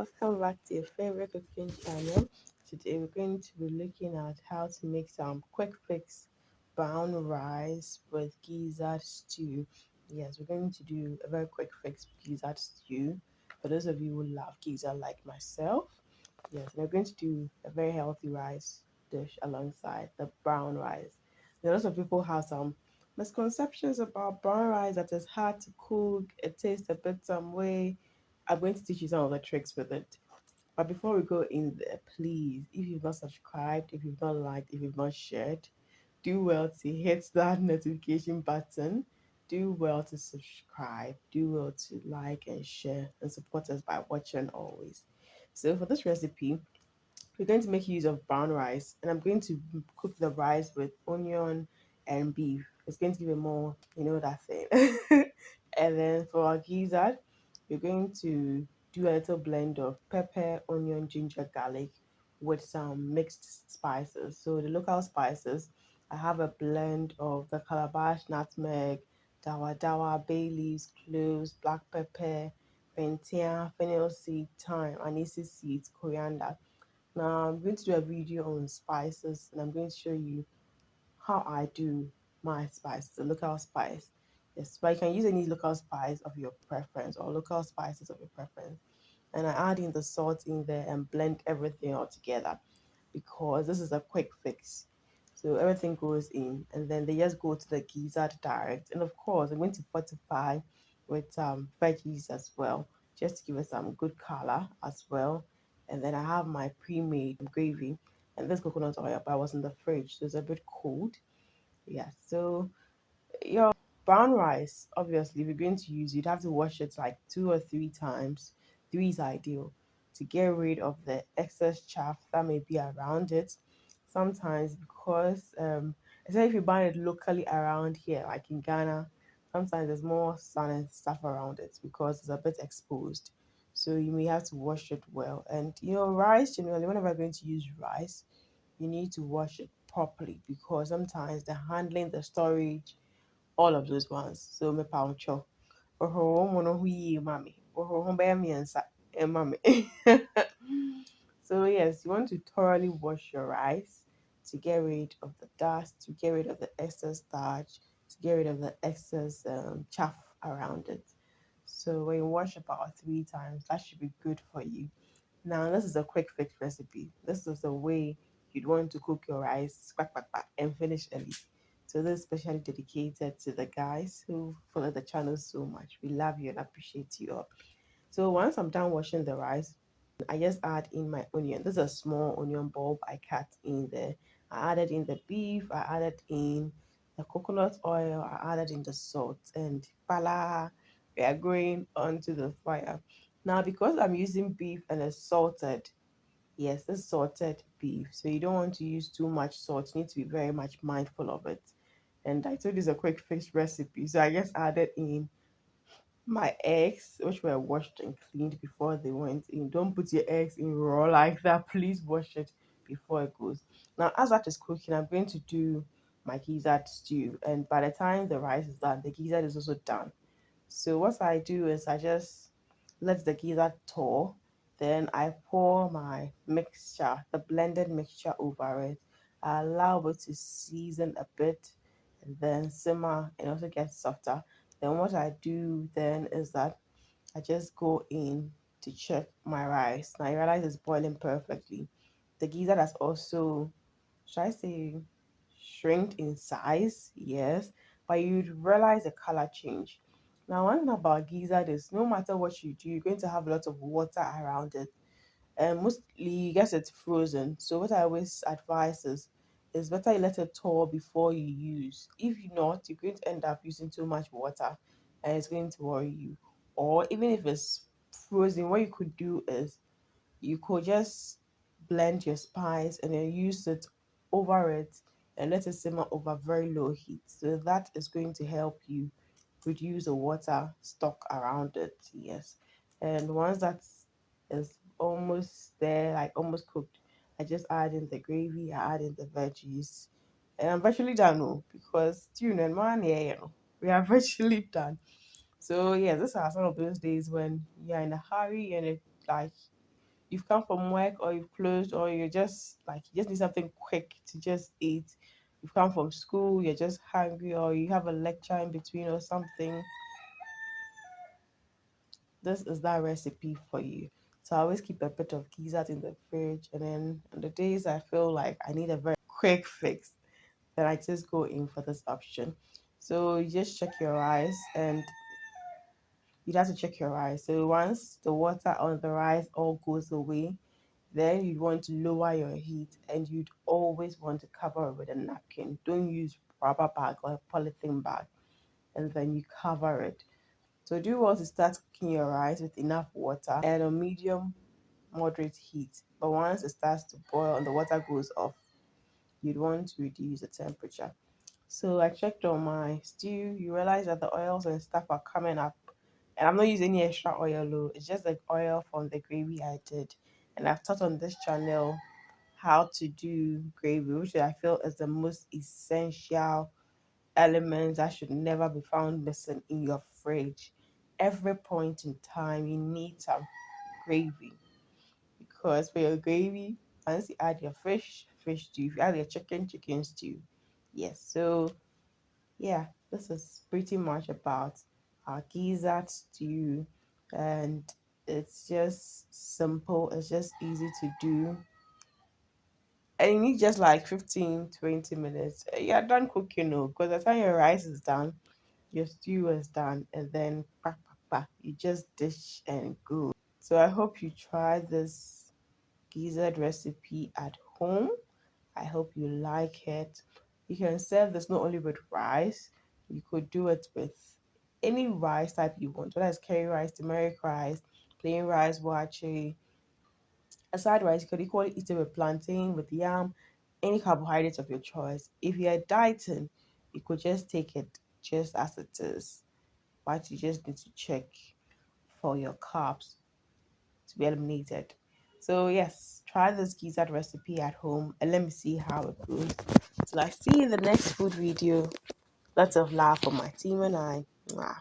Welcome back to your favorite cooking channel. Today we're going to be looking at how to make some quick fix brown rice with gizzard stew. Yes, we're going to do a very quick fix gizzard stew for those of you who love gizzard like myself. Yes, we're going to do a very healthy rice dish alongside the brown rice. Now, lots of people have some misconceptions about brown rice that it's hard to cook, it tastes a bit some way. I'm going to teach you some of the tricks with it. But before we go in there, please, if you've not subscribed, if you've not liked, if you've not shared, do well to hit that notification button. Do well to subscribe. Do well to like and share and support us by watching always. So for this recipe, we're going to make use of brown rice, and I'm going to cook the rice with onion and beef. It's going to give it more, that thing. And then for our gizzard, we're going to do a little blend of pepper, onion, ginger, garlic with some mixed spices. So the local spices, I have a blend of the calabash, nutmeg, dawadawa, bay leaves, cloves, black pepper, fennel seed, thyme, anise seeds, coriander. Now I'm going to do a video on spices, and I'm going to show you how I do my spice, the local spice. Yes, but you can use any local spice of your preference or local spices of your preference. And I add in the salt in there and blend everything all together because this is a quick fix. So everything goes in, and then they just go to the gizzard direct. And of course, I'm going to fortify with veggies as well, just to give it some good color as well. And then I have my pre-made gravy and this coconut oil, but I was in the fridge, so it's a bit cold. Yeah, so your brown rice, obviously, if you're going to use, you'd have to wash it like 2 or 3 times. Three is ideal to get rid of the excess chaff that may be around it. Sometimes, because especially if you buy it locally around here, like in Ghana, sometimes there's more sun and stuff around it because it's a bit exposed. So you may have to wash it well. And rice generally, whenever you're going to use rice, you need to wash it properly because sometimes the handling, the storage, all of those ones. So me paucho. Oho mono hui mami. Oho bear me and mami. So yes, you want to thoroughly wash your rice to get rid of the dust, to get rid of the excess starch, to get rid of the excess chaff around it. So when you wash about 3 times, that should be good for you. Now, this is a quick fix recipe. This is the way you'd want to cook your rice quack, quack, quack, and finish early. So this is especially dedicated to the guys who follow the channel so much. We love you and appreciate you all. So once I'm done washing the rice, I just add in my onion. This is a small onion bulb I cut in there. I added in the beef, I added in the coconut oil, I added in the salt, and voila, we are going onto the fire. Now, because I'm using beef and it's salted, yes, it's salted beef, so you don't want to use too much salt. You need to be very much mindful of it. And I told you it's a quick fix recipe, so I just added in my eggs, which were washed and cleaned before they went in. Don't put your eggs in raw like that. Please wash it before it goes. Now, as that is cooking, I'm going to do my gizzard stew. And by the time the rice is done, the gizzard is also done. So what I do is I just let the gizzard thaw. Then I pour my mixture, the blended mixture over it. I allow it to season a bit and then simmer and also get softer. Then what I do then is that I just go in to check my rice. Now I realize it's boiling perfectly. The gizzard has also, should I say, shrinked in size, yes, but you'd realize the color change. Now, one thing about gizzard is no matter what you do, you're going to have a lot of water around it, and mostly you get it frozen. So what I always advise is it's better you let it thaw before you use. If not, you're going to end up using too much water, and it's going to worry you. Or even if it's frozen, what you could do is you could just blend your spice and then use it over it and let it simmer over very low heat. So that is going to help you reduce the water stock around it. Yes. And once that is almost there, like almost cooked, I just add in the gravy, I add in the veggies, and I'm virtually done because and man, yeah, we are virtually done. So yeah, these are some of those days when you're in a hurry and it like you've come from work or you've closed or you're just like you just need something quick to just eat. You've come from school, you're just hungry, or you have a lecture in between or something. This is that recipe for you. So I always keep a bit of gizzard in the fridge, and then on the days I feel like I need a very quick fix, then I just go in for this option. So you just check your rice, and you'd have to check your rice. So once the water on the rice all goes away, then you'd want to lower your heat, and you'd always want to cover it with a napkin. Don't use rubber bag or a polythene bag, and then you cover it. So do want to start cooking your rice with enough water and a medium moderate heat. But once it starts to boil and the water goes off, you'd want to reduce the temperature. So I checked on my stew. You realize that the oils and stuff are coming up. And I'm not using any extra oil, though. It's just the oil from the gravy I did. And I've taught on this channel how to do gravy, which I feel is the most essential element that should never be found missing in your fridge. Every point in time, you need some gravy, because for your gravy, once you add your fish, fish stew. If you add your chicken, chicken stew. Yes, so yeah, this is pretty much about our gizzard stew, and it's just simple, it's just easy to do, and you need just like 15-20 minutes. You're done cooking, no, because by the time your rice is done, your stew is done, and then you just dish and go. So I hope you try this gizzard recipe at home. I hope you like it. You can serve this not only with rice, you could do it with any rice type you want, whether it's curry rice, turmeric rice, plain rice, wache, aside rice. You could equally eat it with plantain, with yam, any carbohydrates of your choice. If you're dieting, you could just take it just as it is, but you just need to check for your carbs to be eliminated. So yes, try this gizzard recipe at home and let me see how it goes. Till I see you in the next food video. Lots of love for my team and I. Mwah.